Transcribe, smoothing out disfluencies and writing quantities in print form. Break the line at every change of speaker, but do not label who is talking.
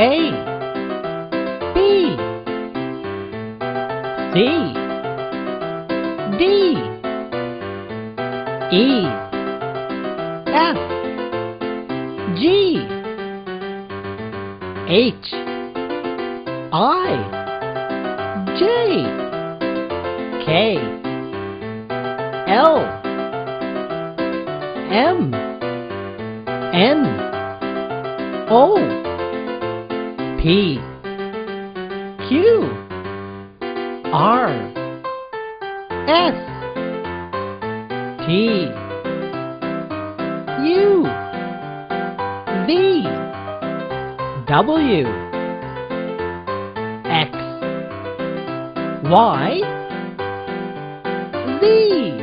A B C D E F G H I J K L M N O P Q R S T U V W X Y Z.